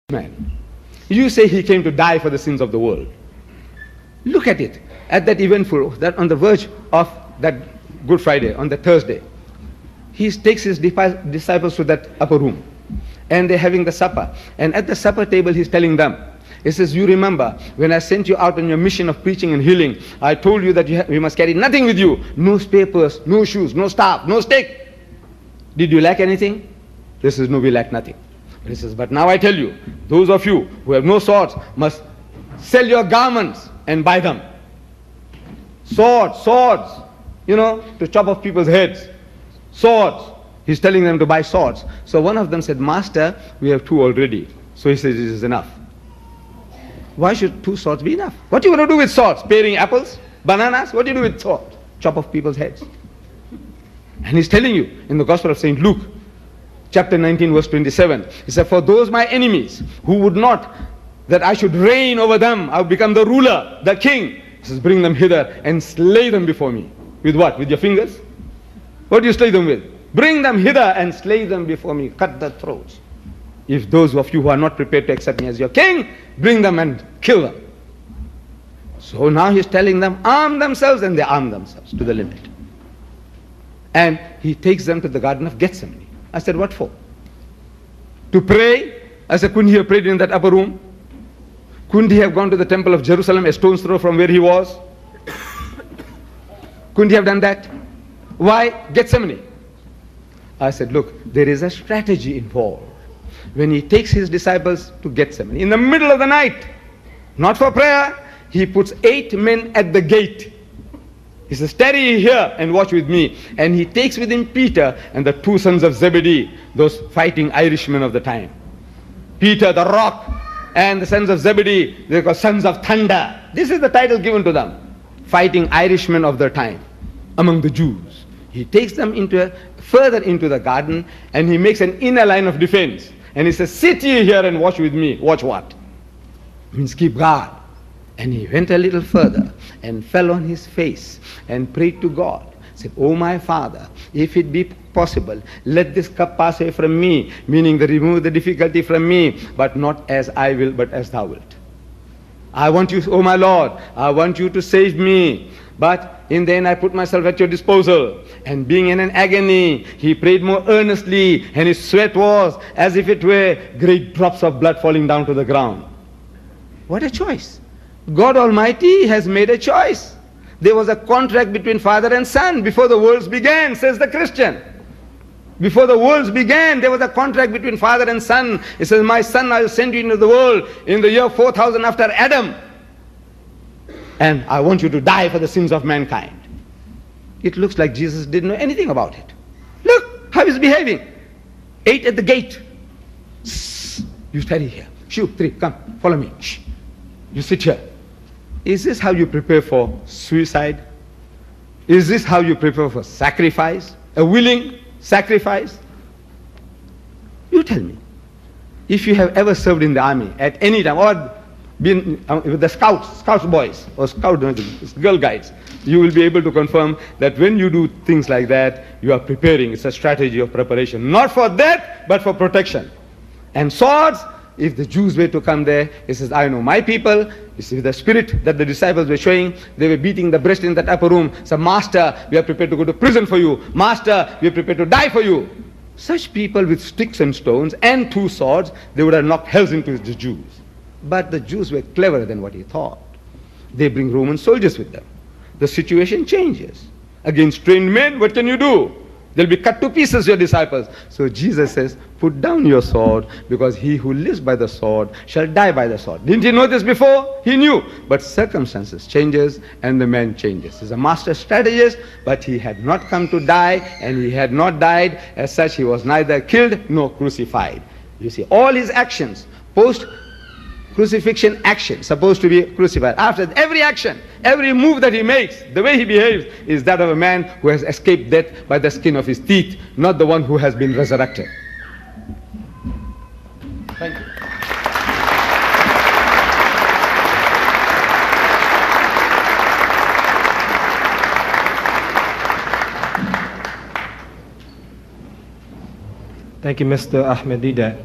man. You say he came to die for the sins of the world. Look at it, at that eventful, that on the verge of that Good Friday, on the Thursday, he takes his disciples to that upper room, and they're having the supper. And at the supper table, he's telling them, he says, you remember, when I sent you out on your mission of preaching and healing, I told you that you must carry nothing with you. No papers, no shoes, no staff, no stick. Did you lack anything? This says, no, we lack nothing. He says, but now I tell you, those of you who have no swords must sell your garments and buy them. Swords, to chop off people's heads. Swords. He's telling them to buy swords. So one of them said, Master, we have 2 already. So he says, this is enough. Why should 2 swords be enough? What do you want to do with swords? Paring apples? Bananas? What do you do with swords? Chop off people's heads. And he's telling you in the Gospel of St. Luke, chapter 19, verse 27, he said, for those my enemies who would not that I should reign over them, I would become the ruler, the king. He says, bring them hither and slay them before me. With what? With your fingers? What do you slay them with? Bring them hither and slay them before me. Cut their throats. If those of you who are not prepared to accept me as your king, bring them and kill them. So now he's telling them, arm themselves, and they arm themselves to the limit. And he takes them to the Garden of Gethsemane. I said, what for? To pray? I said, couldn't he have prayed in that upper room? Couldn't he have gone to the temple of Jerusalem, a stone's throw from where he was? Couldn't he have done that? Why Gethsemane? I said, look, there is a strategy involved. When he takes his disciples to Gethsemane, in the middle of the night, not for prayer, he puts 8 men at the gate. He says, tarry here and watch with me. And he takes with him Peter and the 2 sons of Zebedee, those fighting Irishmen of the time. Peter the rock and the sons of Zebedee, they are called sons of thunder. This is the title given to them. Fighting Irishmen of their time among the Jews. He takes them further into the garden, and he makes an inner line of defense. And he says, sit ye here and watch with me. Watch what? Means keep guard. And he went a little further and fell on his face and prayed to God. Said, oh my Father, if it be possible, let this cup pass away from me, meaning remove the difficulty from me, but not as I will, but as thou wilt. I want you, oh my Lord, I want you to save me. But in the end I put myself at your disposal. And being in an agony, he prayed more earnestly, and his sweat was as if it were great drops of blood falling down to the ground. What a choice. God Almighty has made a choice. There was a contract between father and son before the worlds began, says the Christian. Before the worlds began, there was a contract between father and son. He says, my son, I will send you into the world in the year 4000 after Adam. And I want you to die for the sins of mankind. It looks like Jesus didn't know anything about it. Look how he's behaving. 8 at the gate. Shh. You study here. Shoo, 3, come, follow me. Shh. You sit here. Is this how you prepare for suicide? Is this how you prepare for sacrifice? A willing sacrifice? You tell me. If you have ever served in the army at any time, or been with the scouts boys, or girl guides, you will be able to confirm that when you do things like that, you are preparing. It's a strategy of preparation. Not for death, but for protection. And swords, if the Jews were to come there, he says, I know my people. You see the spirit that the disciples were showing, they were beating the breast in that upper room. So, Master, we are prepared to go to prison for you. Master, we are prepared to die for you. Such people with sticks and stones and 2 swords, they would have knocked hells into the Jews. But the Jews were cleverer than what he thought. They bring Roman soldiers with them. The situation changes. Against trained men, what can you do? They'll be cut to pieces, your disciples. So Jesus says, put down your sword, because he who lives by the sword shall die by the sword. Didn't he know this before? He knew. But circumstances changes, and the man changes. He's a master strategist, but he had not come to die, and he had not died. As such, he was neither killed nor crucified. You see, all his actions, post-crucifixion action, supposed to be crucified. After every action, every move that he makes, the way he behaves, is that of a man who has escaped death by the skin of his teeth, not the one who has been resurrected. Thank you. Thank you, Mr. Ahmedida.